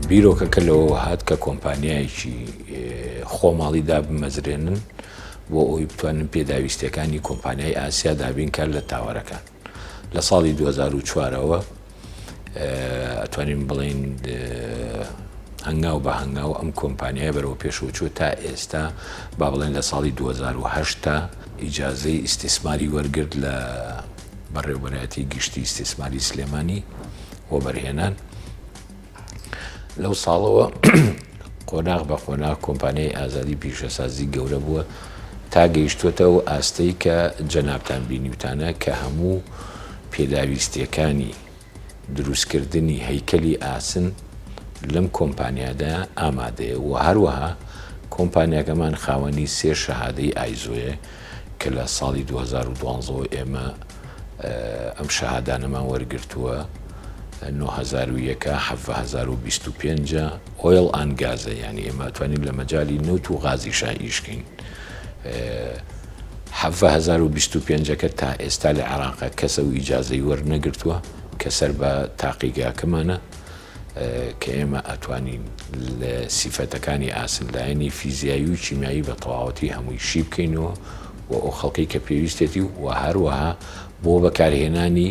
بیرۆکەکە لەوە هات کە کۆمپانیایەکی خۆماڵی دابمەزرێنن بۆ ئەوی بتوانن پێداویستیەکانی کۆمپانیای ئاسیا دابین کار لە تاوەرەکان. لە ساڵی 2004ەوە ئەتوانین بڵین هەنگاو بە هەنگاو ئەم کۆمپانیای بەرەوە پێشەوە تا ئێستا با بڵێن لە ساڵی 2008 تا ئیجازەی ئیستیسماری وەرگرت لە بەڕێوەبەرایەتی گشتی ئیستیسماری سلێمانی بۆ بەرهێنان. لەو ساڵەوە قۆناغ بە قۆناغ کۆمپانیای ئازادی پیشەسازی گەورە بووە تا گەیشتوێتەوە ئاستەی کە جەنابتان بینیوتانە کە هەموو پێداویستیەکانی دروستکردنی هەیکەلی ئاسن لەم کۆمپانیادا ئامادەیە و هەروەها کۆمپانیاکەمان خاوەنی 3 شەهادەی ئایزۆیە کە لە ساڵی 2012 ئێمە ئەم شەهادانەمان وەرگرتووە 9001 7025 ئۆیل ئانگازە، یعنی ئێمە توانین لە مەجای نەوت و غازی شایشکین. 7025 تا ئێستا لە عێراقا کەسە و ئیجازەی وەرنەگرتووە کە سەر بە تاقیگاکەمانە کە ئێمە ئەتوانین لە سیفەتەکانی ئاسنلایەنی فیزیایی و چیمیایی بە تەواوەتی هەمووی شی بکەینەوە و ئەو خەڵکی کە پێویستێتی و هەروەها بۆ بەکارهێنانی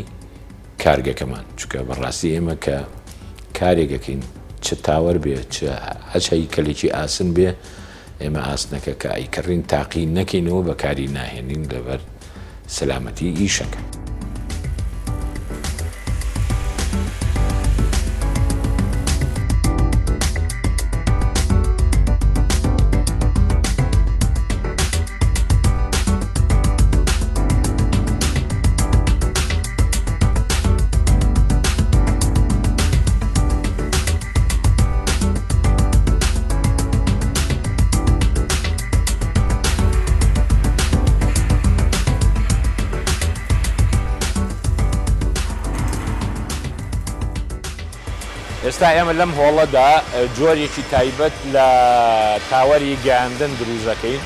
کارگەکەمان، چونکە بەڕاستی ئێمە کە کارێکەکەین چ تاوەر بێ چ هەچ هەیکەلێکی ئاسن بێ ئێمە ئاسنەکە کە ئەیکردین تاقی نەکەینەوە بەکاری ناهێنین لەبەر سەلامەتی ئیشەکە. ئێستا ئێمە لەم هۆڵەدا جۆرێکی تایبەت لە تاوەری گەیاندن دروستەکەین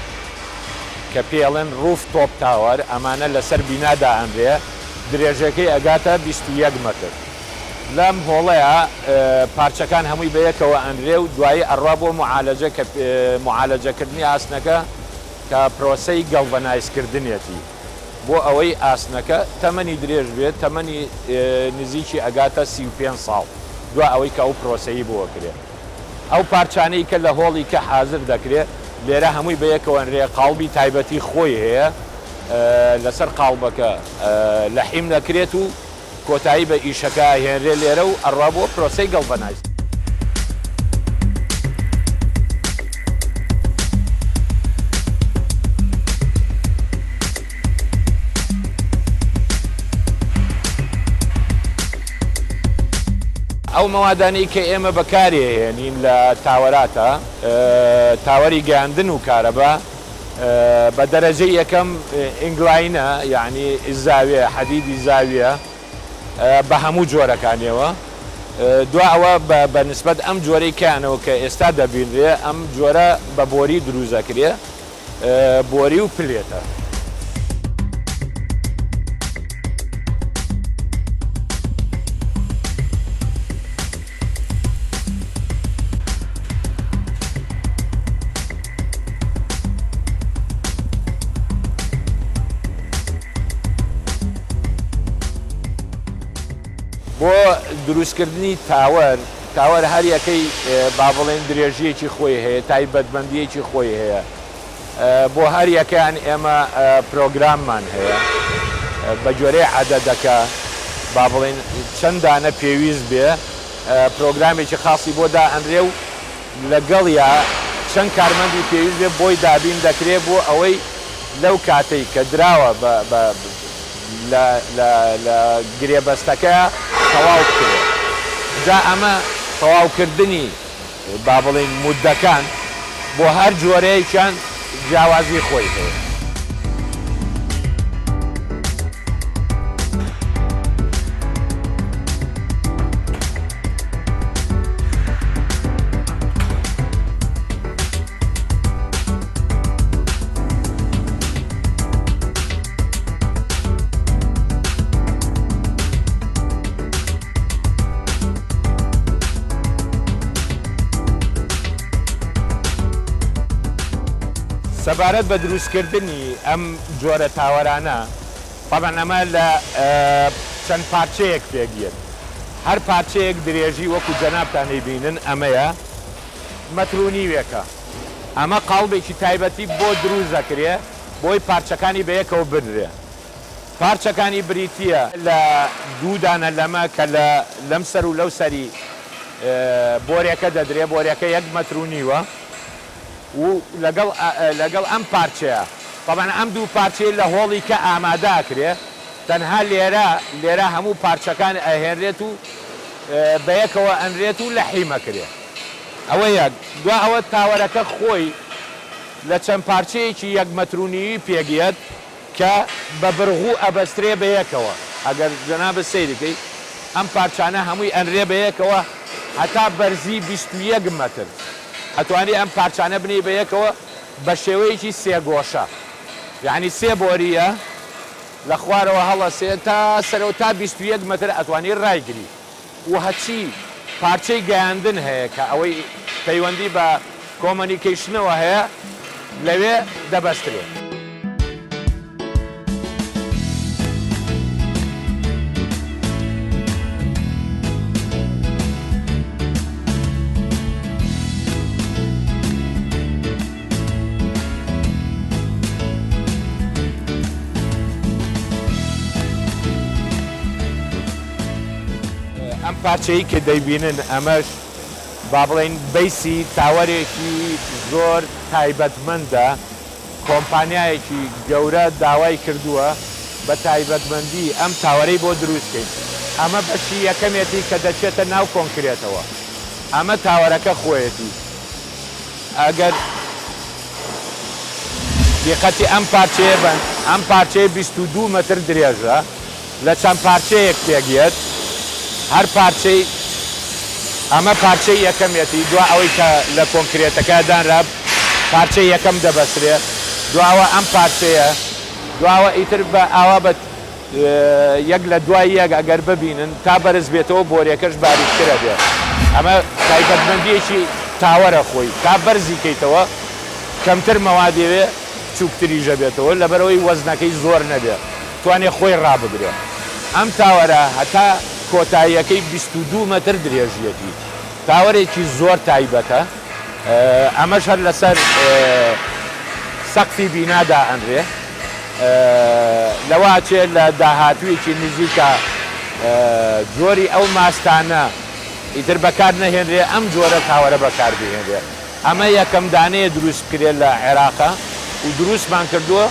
کە پێڵێن ڕوف تۆپ تاوەر، ئەمانە لەسەر بینادا ئەمرێ، درێژەکەی ئەگاتە 21 مەتر. لەم هۆڵەیە پارچەکان هەمووی بەیەکەوە ئەنرێ و دوایی ئەڕوا بۆ معالەجەکردنی ئاسنەکە کە پرۆسەی گەڵڤەنایزکردنێتی بۆ ئەوەی ئاسنەکە تەمەنی درێژ بێت، تەمەنی نزیکی ئەگاتە 35 ساڵ دو ئەوەی کە ئەو پرۆسەیی بۆ کرێت. ئەو پارچانەی کە لە هۆڵی کە حازر دەکرێت لێرە هەمووی بەیەکەوە ئەنرێ، قاڵبی تایبەتی خۆی هەیە، لەسەر قاڵبەکە لە حیم دەکرێت و کۆتایی بە ئیشەکە هێنرێ لێرە و ئەڕوا بۆ پرۆسەی گەڵڤەنایز. ئەو مەوادانەی کە ئێمە بەکارهێنین لە تاوەراتە، تاوەری گەیاندن و کارەبا بە دەرەجەی یەکەم ئینگلاینە، یعنی زاویە حەدیدی زاویە بە هەموو جۆرەکانیەوە. دو ئەوە بە نسبەت ئەم جۆرەی کیانەوە کە ئێستا دەبینرێ، ئەم جۆرە بە بۆری دروستەکرێ، بۆری و پلێتە. بۆ دروستکردنی تاوەر هەر یەکەی با بڵێن درێژیەکی خۆی هەیە، تایبەتمەندیەکی خۆی هەیە. بۆ هەر یەکەیان ئێمە پرۆگراممان هەیە بە جۆرەی عەدەدەکە، با بڵێن چەند دانە پێویست بێ، پرۆگرامێکی خاصی بۆ دائەنرێ و لەگەڵیا چەند کارمەندی پێویست بێ بۆی دابین دەکرێت بۆ ئەوەی لەو کاتەی کە دراوە لە گرێبەستەکە تەواو بکرێت. جا ئەمە تەواوکردنی با بڵێن مودەکان بۆ هەر جۆرەیەکیان جیاوازی خۆی هەیە. سەبارەت بە دروستکردنی ئەم جۆرە تاوەرانە طبعاً ئەمە لە چەند پارچەیەک پێگیرێت هەر پارچەیەک درێژی وەکو جەنابتان دەیبینن ئەمەیە مەتر و نیوێکە ئەمە قاڵبێکی تایبەتی بۆ دروست دەکرێ بۆی پارچەکانی بەیەکەوە بنرێ پارچەکانی بریتیە لە دوودانە لەمە کە لەم سەر و لەو سەری بۆرێکە دەدرێ بۆرێکە 1 مەتر و نیوە و لەگەڵ ئەم پارچەیە طبعاً ئەم دوو پارچەی لە هۆڵی کە ئامادەکرێ تەنها لێرە هەموو پارچەکان ئەهێنرێت و بەیەکەوە ئەنرێت و لە حیمەکرێ ئەوە یەک دوا ئەوە تاوەرەکە خۆی لە چەند پارچەیەکی 1 مەتر و نیوی پێگیێت کە بە برغوو ئەبەسترێ بەیەکەوە ئەگەر جەنابە سەیرەکەی ئەم پارچانە هەمووی ئەنرێ بەیەکەوە هەتا بەرزی 21 مەتر ئەتوانی ئەم پارچانە بنێ بەیەکەوە بە شێوەیەکی سێگۆشە یعنی سێ بۆریە لە خوارەوە هەڵەسێ تا سەرەوە تا 21 مەتر ئەتوانی ڕایگری و هەچی پارچەی گەیاندن هەیە کە ئەوەی پەیوەندی بە کۆمەنیکەیشنەوە هەیە لەوێ دەبەسترێت پارچەی کە دەیبینن ئەمەش با بڵێن بەیسی تاوەرێکی زۆر تایبەتمەندە کۆمپانیایەکی گەورە داوای کردووە بە تایبەتمەندی ئەم تاوەرەی بۆ دروستکەین ئەمە بەشی یەکەمێتی کە دەچێتە ناو کۆنکرێتەوە ئەمە تاوەرەکە خۆیەتی ئەگەر دیقەتی ئەم پارچەیە بن ئەم پارچەیە 22 مەتر درێژە لە چەند پارچەیەک پێگیێت هەر پارچەی ئەمە پارچەی یەکەمێتی دوا ئەوەی کە لە کۆنکرێتەکە دانرا پارچەی یەکەم دەبەسرێ دواوە ئەم پارچەیە دواوە ئیتر بە ئاوا بە یەک لە دوای یەک ئەگەر ببینن تا بەرز بێتەوە بۆرێکەش باریکترە بێت ئەمە تایبەتمەندیەکی تاوەرە خۆی تا بەرزی کەیتەوە کەمتر مەوادێوێ چووکتریژە بێتەوە لەبەرەوەی وەزنەکەی زۆر نەبێت توانێ خۆی ڕاببرێت ئەم تاوەرە هەتا کۆتاییەکەی 22 مەتر درێژیەتی تاوەرێکی زۆر تایبەتە ئەمەش هەر لەسەر سەقفی بینادا ئەنرێ لەواچێ لە داهاتوویەکی نزیکە جۆری ئەو ماستانە ئیتر بەکار نەهێنرێ ئەم جۆرە تاوەرە بەکار بهێنرێ ئەمە یەکەم دانەیە دروست کرێت لە عێراقا و دروستمان کردووە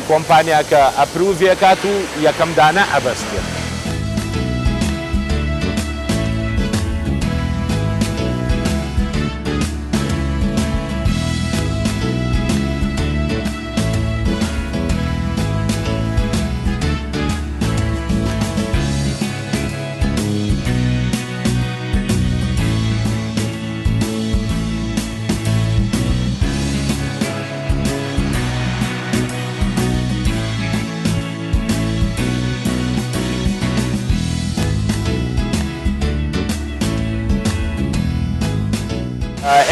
کۆمپانیاکە ئەپروڤێکات و یەکەم دانە ئەبەستێت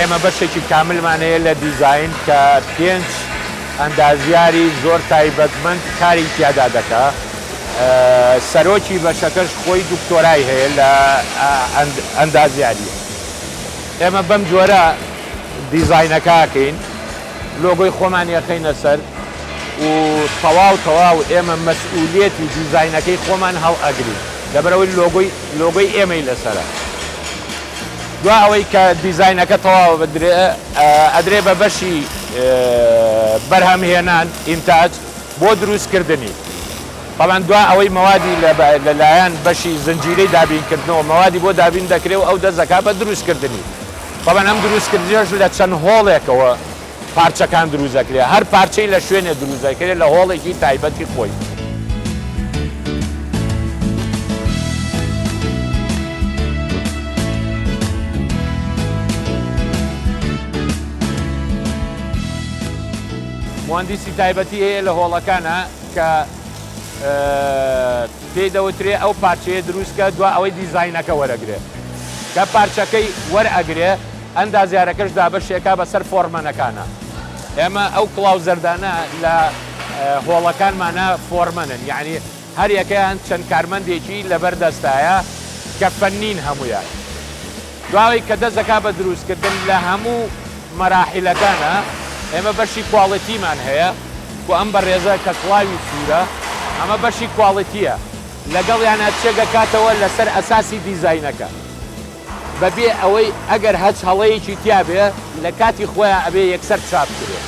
ئێمە بەشێکی کاملمان هەیە لە دیزاین کە 5 ئەندازیاری زۆر تایبەتمەند کاری تیادا دەکا سەرۆکی بەشەکەش خۆی دکتۆرای هەیە لە ئەندازیاری ئێمە بەم جۆرە دیزاینەکەکەین لۆگۆی خۆمان یەخەینە سەر و تەواو ئێمە مەسئولیەتی دیزاینەکەی خۆمان هەڵ ئەگرین لەبەرەوەی لۆگۆی ئێمەی لەسەرە دوا ئەوەی کە دیزاینەکە تەواو ئەدرێ بە بەشی بەرهەمهێنان ئینتاج بۆ دروستکردنی بەڵام دوا ئەوەی مەوادی لەلایەن بەشی زنجیرەی دابینکردنەوە مەوادی بۆ دابین دەکرێت و ئەو دەزەکا بە دروستکردنی بەڵام ئەم دروستکردنیش لە چەند هۆڵێکەوە پارچەکان دروست دەکرێت هەر پارچەی لە شوێنێ دروست دەکرێت لە هۆڵێکی تایبەتی خۆی مهندسی تایبەتی هەیە لە هۆڵەکانە کە پێی دەوترێ ئەو پارچەیە دروستکە دوا ئەوەی دیزاینەکە وەرەگرێ کە پارچەکەی وەرئەگرێ ئەندازیارەکەش دابەشێکا بەسەر فۆرمەنەکانە ئێمە ئەو کڵاو زەردانە لە هۆڵەکانمانە فۆرمەنن، یعنی هەر یەکەیان چەند کارمەندێکی لەبەر دەستایە کە فەنین هەمویان. دواوی کە دەست دەکا بە دروستکردن لە هەموو مەراحیلەکانە ئێمە بەشی کواڵیتیمان هەیە و ئەم بەڕێزە کە کڵاوی سوورە ئەمە بەشی کواڵیتیە لەگەڵیانە چێگەکاتەوە لەسەر ئەساسی دیزاینەکە بەبێ ئەوەی ئەگەر هەچ هەڵەیەکی تیا بێ لە کاتی خۆیان ئەبێ یەکسەر چاپ کرێت.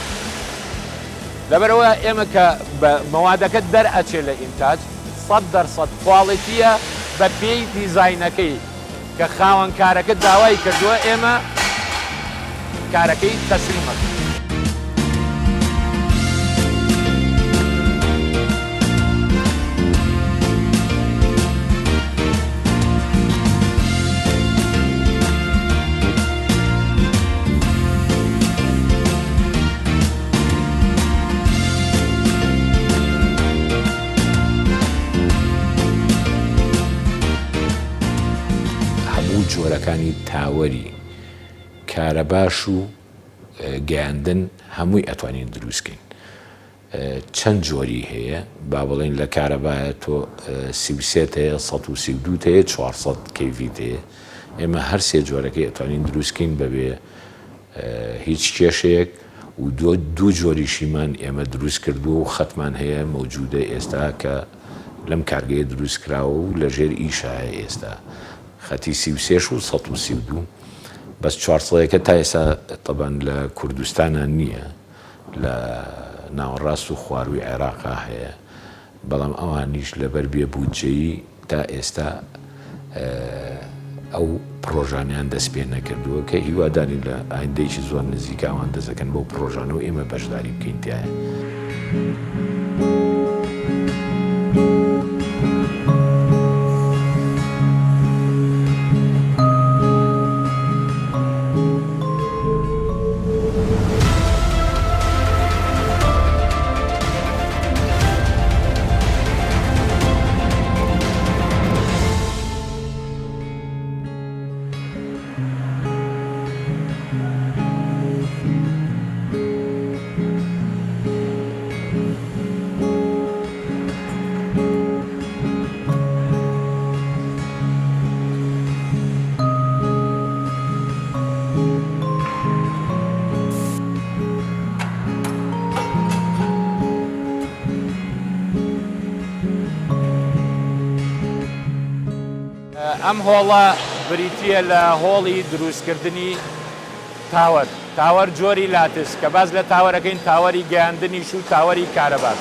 لەبەرەوە ئێمە کە مەوادەکە دەرئەچێ لە ئینتاج 100% کواڵیتیە بە پێی دیزاینەکەی کە خاوەن کارەکە داوای کردووە ئێمە کارەکەی تەسلیمەکە. جۆرەکانی تاوەری کارە باش و گەیاندن هەمووی ئەتوانین دروستکەین. چەند جۆری هەیە با بڵێن لە کارەبایە تۆ 33 هەیە 132 هەیە 400 کیڤیت هەیە. ئێمە هەر سێ جۆرەکەی ئەتوانین دروستکەین بەبێ هیچ کێشەیەک و دوو جۆریشیمان ئێمە دروست کردووە و خەتمان هەیە مەوجودە ئێستا کە لەم کارگەیە دروستکراوە و لەژێر ئیشایە ئێستا خەتی 33 و 132 بەس 400ەکە تا ئێستا تەبەن لە کوردستانە نییە، لە ناوەڕاست و خواروی عێراقا هەیە، بەڵام ئەوانیش لەبەر بێبوودجەیی تا ئێستا ئەو پرۆژانیان دەست پێ نەکردووە کە هیواداری لە ئایندەیەکی زۆر نزیکاوان دەزەکەن بەو پرۆژانە و ئێمە بەشداری بکەین تایە. ئەم هۆڵە بریتیە لە هۆڵی دروستکردنی تاوەر. تاوەر جۆری لاتس کە باز لە تاوەرەکەین تاوەری گەیاندنیش و تاوەری کارەباس.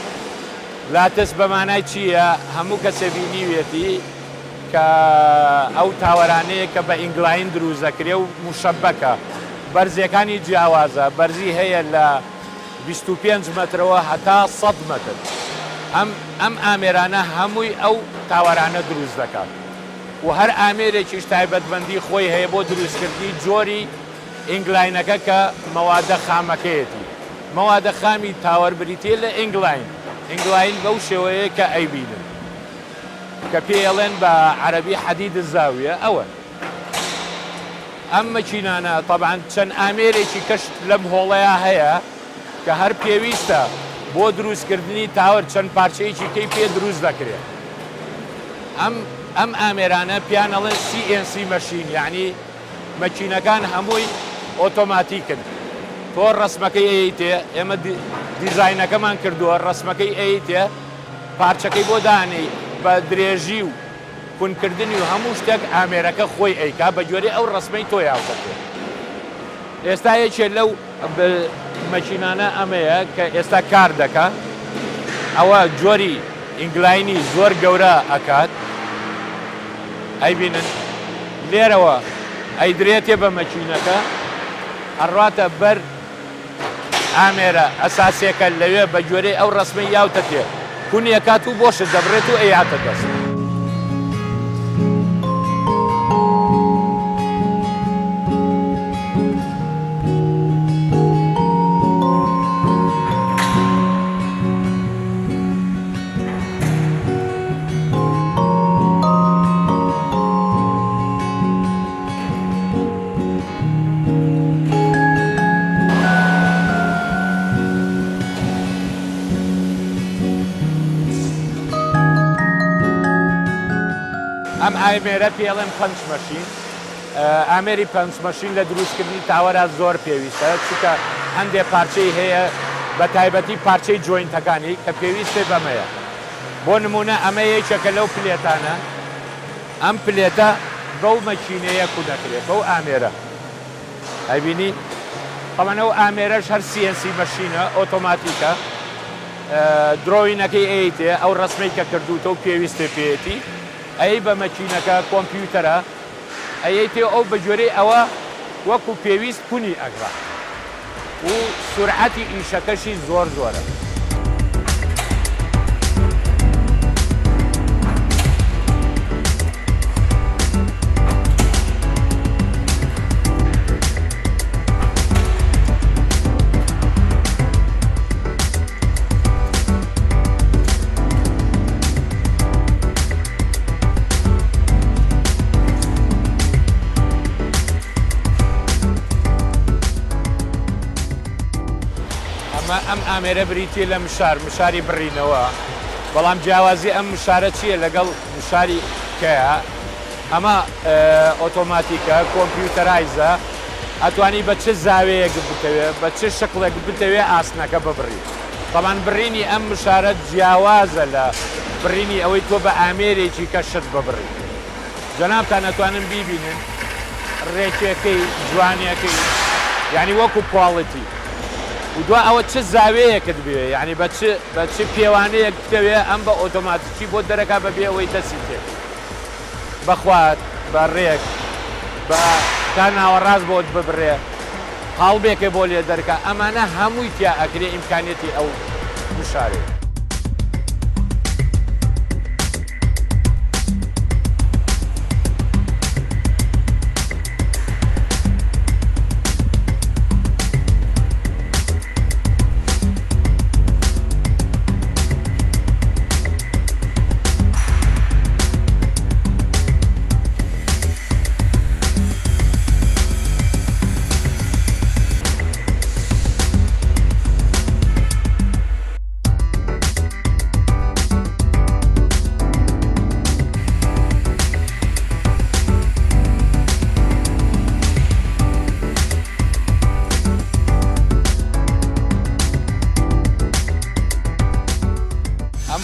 لاتس بەمانای چییە؟ هەموو کەسە بینیوێتی کە ئەو تاوەرانەیە کە بە ئینگلاین دروست دەکرێ و موشەبەکە بەرزیەکانی جیاوازە، بەرزی هەیە لە 25 مەترەوە هەتا 100 مەتر. ئەم ئامێرانە هەمووی ئەو تاوەرانە دروست دەکات و هەر ئامێرێکیش تایبەتمەندی خۆی هەیە بۆ دروستکردنی جۆری ئینگلاینەکە کە مەوادە خامەکەیەتی. مەوادە خامی تاوەر بریتیە لە ئینگلاین. ئینگلاین بەو شێوەیە کە ئەیبینن کە پێڵێن بە عەرەبی حەدید زاویە. ئەوە ئەم مەکینانە طەبعاً چەند ئامێرێکی کەشت لەم هۆڵەیە هەیە کە هەر پێویستە بۆ دروستکردنی تاوەر چەند پارچەیەکی کەی پێ دروست دەکرێت. ئەم ئامێرانە پیانەڵێن CNC مەشین، یعنی مەکینەکان هەمووی ئۆتۆماتیکن. تۆ ڕسمەکەی ئەیتێ، ئێمە دیزاینەکەمان کردووە، ڕسمەکەی ئەیتێ پارچەکەی بۆ دانی بە درێژی و کونکردنی و هەموو شتێک ئامێرەکە خۆی ئەیکا بە گوێرەی ئەو ڕسمەی تۆ یاوتەکرێت. ئێستا یەکێ لەو مەکینانە ئەمەیە کە ئێستا کار دەکا، ئەوە جۆری ئینگلاینی زۆر گەورە ئەکات. ئەیبینن لێرەوە ئەیدرێتێ بە مەکینەکە، هەڕاتە بەر ئامێرە ئەساسیەکە لەوێ بە گوێرەی ئەو ڕسمەی یاوتە تێ، کونیەکات و بۆشت دەبڕێت و ئەیاتە دەست. ئەم ئامێرە پێڵێن پەنج مەشین ئامێری پەنج مەشین لە دروستکردنی تاوەرە زۆر پێویستە چونکە هەندێک پارچەی هەیە بە تایبەتی پارچەی جوینتەکانی کە پێویستێ بەمەیە بۆ نمونە ئەمە یەکێکە لەو پلێتانە ئەم پلێتە بەو مەکینەیە کو دەکرێت بەو ئامێرە ئەبینی ئەمەنەوە ئامێرەش هەر CNC مەشینە ئۆتۆماتیکە درۆینەکەی ئەیتێ ئەو ڕسمەی کە کردوتە و پێویستێ پێێتی ئەی بە مەکینەکە کۆمپیوتەرە ئەیتێ ئەو بە جۆرەی ئەوە وەکو پێویست کونی ئەگرا و سورعەتی ئیشەکەشی زۆر زۆرە. ئەم ئامێرە بریتە لە مشاری بڕینەوە بەڵام جیاوازی ئەم مشارە چییە لەگەڵ مشاری کەیە ئەمە ئۆتۆماتیکە کۆمپیوتەرایزە ئەتوانی بە چ زاوەیەک بتەوێت بە چ شکڵێک بتەوێت ئاسنەکە ببڕیت بەڵام بڕینی ئەم مشارە جیاوازە لە بڕینی ئەوەی تۆ بە ئامێرێکی کە شت ببڕیت جەنابتان ئەتوانن بیبینن ڕێکێکەی جوانیەکەی یعنی وەکو کواڵیتی و دوای ئەوە چه زاوەیەکت بێ یعنی بە چ پێوانەیەک بتەوێ ئەم بە ئۆتۆماتیکی بۆ دەرەکا بەبێ ئەوەی دەسی تێ بەخوات بە ڕێک بە تا ناوەڕاست بۆت ببڕێ قاڵبێکێ بۆ لێ دەرکە ئەمانە هەمووی تیا ئەکرێ ئیمکانێتی ئەو مشارێ.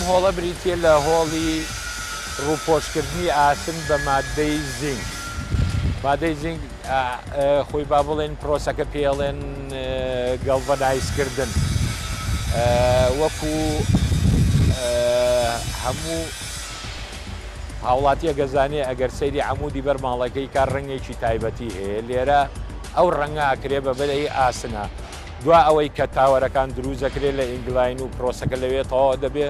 هۆڵە بریتە لە هۆڵی ڕووپۆشکردنی ئاسن بە مادەی زینک. مادەی زینک خۆی با بڵێن پرۆسەکە پێڵێن گەڵڤەنایزکردن وەکو هەموو هاوڵاتیە گەزانێ ئەگەر سەیری عەموودی بەرماڵەکەی کار ڕەنگێکی تایبەتی هەیە لێرە ئەو ڕەنگە ئەکرێ بە بەلەی ئاسنە دوا ئەوەی کە تاوەرەکان دروست دەکرێت لە ئینگلاین و پرۆسەکە لەوێ تەواو دەبێ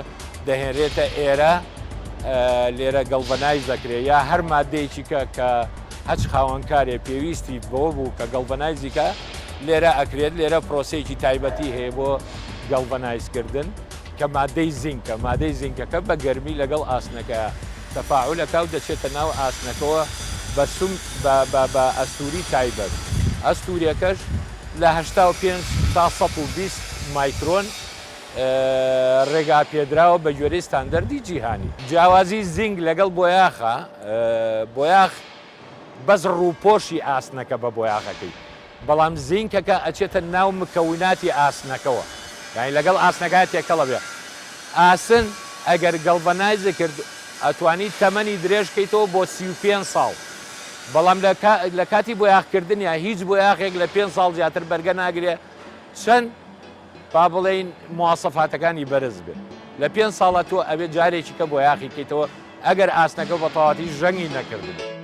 دەهێنرێتە ئێرە لێرە گەڵڤەنایز دەکرێت یا هەر مادەیەکی کە هەچ خاوەنکارێ پێویستی بۆ بوو کە گەڵڤەنایزیکە لێرە ئەکرێت لێرە پرۆسەیەکی تایبەتی هەیە بۆ گەڵڤەنایزکردن کە مادەی زینکە مادەی زینکەکە بە گەرمی لەگەڵ ئاسنەکە تەفاعولەکە و دەچێتە ناو ئاسنەکەەوە بە سوم بە ئەستوری تایبەت ئەستوریەکەش لە 85 تا 120 مایکرۆن ڕێگا پێدراوە بە گوێرەی ستاندەردی جیهانی. جیاوازی زینگ لەگەڵ بۆیاخە بۆیاخ بەس ڕووپۆشی ئاسنەکە بە بۆیاخەکەی بەڵام زینکەکە ئەچێتە ناو مکەوناتی ئاسنەکەەوە یعنی لەگەڵ ئاسنەکە تێکەڵە بێ ئاسن ئەگەر گەڵڤەنایزە کرد ئەتوانی تەمەنی درێژکەیتەوە بۆ 35 ساڵ بەڵام لە کاتی بۆیاخکردن یا هیچ بۆیاخێک لە 5 ساڵ زیاتر بەرگە ناگرێ چەند با بڵێن مواسەفاتەکانی بەرز بێ لە 5 ساڵە تۆ ئەبێت جارێکی کە بۆیاخی کەیتەوە ئەگەر ئاسنەکە بە تەواوەتی ژەنگی نەکردن.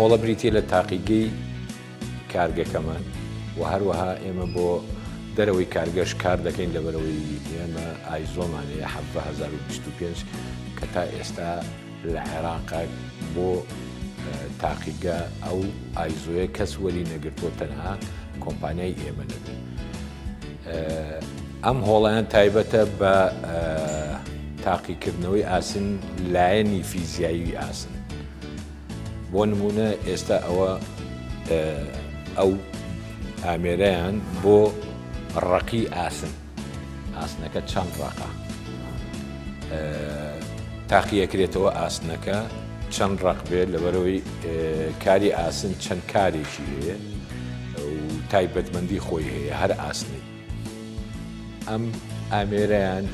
هۆڵە بریتە لە تاقیگەی کارگەکەمان و هەروەها ئێمە بۆ دەرەوەی کارگەش کار دەکەین لەبەرەوەی ئێمە ئایزۆمانەیە 1925 کە تا ئێستا لە عێراقا بۆ تاقیگە ئەو ئایزۆیە کەس وەری نەگرتووە تەنها کۆمپانیای ئێمە نەبێت. ئەم هۆڵیان تایبەتە بە تاقیکردنەوەی ئاسن لایەنی فیزیایی ئاسن. بۆ نمونە ئێستا ئەو ئامێرەیان بۆ ڕقی ئاسن، ئاسنەکە چەند ڕقە تاقیەکرێتەوە، ئاسنەکە چەند ڕق بێت لەبەرەوەی کاری ئاسن چەند کارێکی هەیە و تایبەتمەندی خۆی هەیە هەر ئاسنی. ئەم ئامێرەیان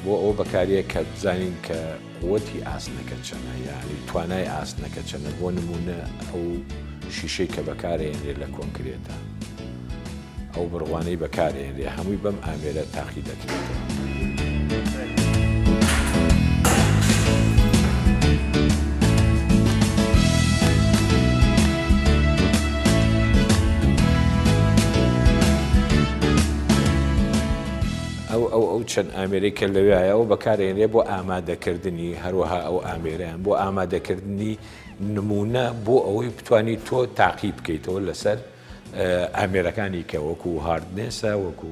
بۆ ئەو بەکاریە کە بزانین کە قووەتی ئاسنەکە چەنە، یعنی توانای ئاسنەکە چەنە. بۆ نمونە ئەو شیشەی کە بەکارهێنرێ لە کۆنکرێتە، ئەو بڕوانەی بەکارهێنرێ هەمووی بەم ئامێرە تاقی دەکرێتەوە. ئەو چەند ئامێرەی کە لەوێایەوە بەکارهێنرێ بۆ ئامادەکردنی، هەروەها ئەو ئامێرەیان بۆ ئامادەکردنی نمونە بۆ ئەوەی بتوانیت تۆ تاقی بکەیتەوە لەسەر ئامێرەکانی کە وەکو هاردنێسە، وەکو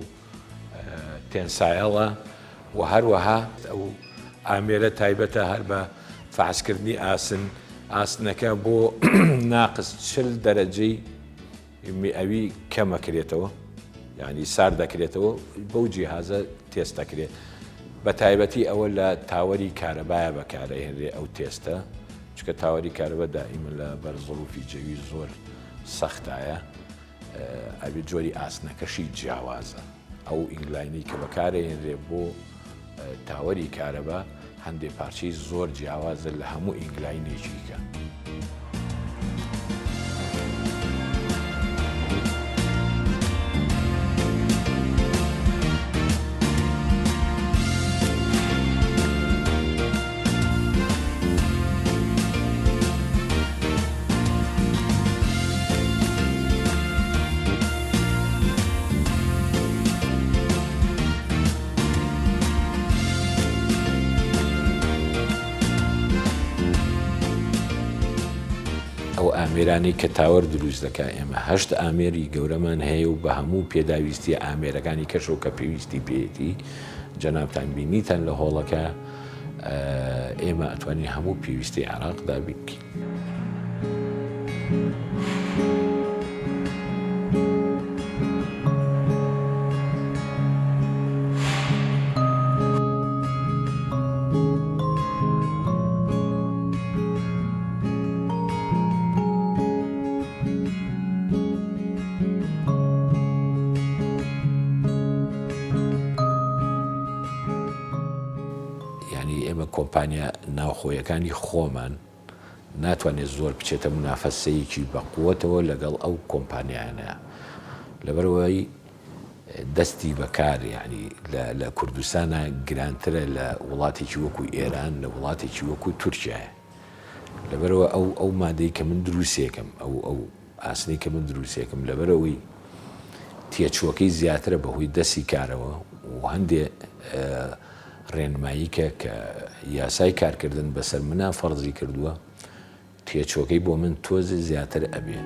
تێنسایڵە، و هەروەها ئەو ئامێرە تایبەتە هەر بە فحسکردنی ئاسنەکە بۆ ناقص 40 دەرەجەی میئەوی کەمەکرێتەوە، یعنی سار دەکرێتەوە، بەو جیهازە تێست دەکرێت. بە تایبەتی ئەوە لە تاوەری کارەبایە بەکارهێنرێ ئەو تێستە، چکە تاوەری کارەبە دائیمەن لە بەرزەڵوفی جەوی زۆر سەختایە، ئەبێ جۆری ئاسنەکەشی جیاوازە. ئەو ئینگلاینی کە بەکارهێنرێ بۆ تاوەری کارەبە هەندێک پارچەی زۆر جیاوازە لە هەموو ئینگلاینێکی کە. ئەو ئامێرانی کە تاوەر دروست دەکا ئێمە 8 ئامێری گەورەمان هەیە و بە هەموو پێداویستی ئامێرەکانی کەشەوە کە پێویستی پێێتی جەنابتان بینیتان لە هۆڵەکە ئێمە ئەتوانین هەموو پێویستی عێراقدا بکەین. کۆمپانیا ناوخۆیەکانی خۆمان ناتوانێت زۆر بچێتە منافەسەیەکی بەقووەتەوە لەگەڵ ئەو کۆمپانیانە، لەبەرەوەی دەستی بەکار، یعنی لە کوردستانە گرانترە لە وڵاتێکی وەکو ئێران، لە وڵاتێکی وەکو تورکیایە. لەبەرەوە ئەو مادەی کە من دروستێکم، ئەو ئاسنەی کە من دروستێکم، لەبەرەوەی تێچووەکەی زیاترە بەهۆی دەستی کارەوە و هەندێ ڕێنماییکە کە یاسای کارکردن بەسەر منە فەرزی کردووە، تێچۆکەی بۆ من تۆزی زیاتر ئەبێ.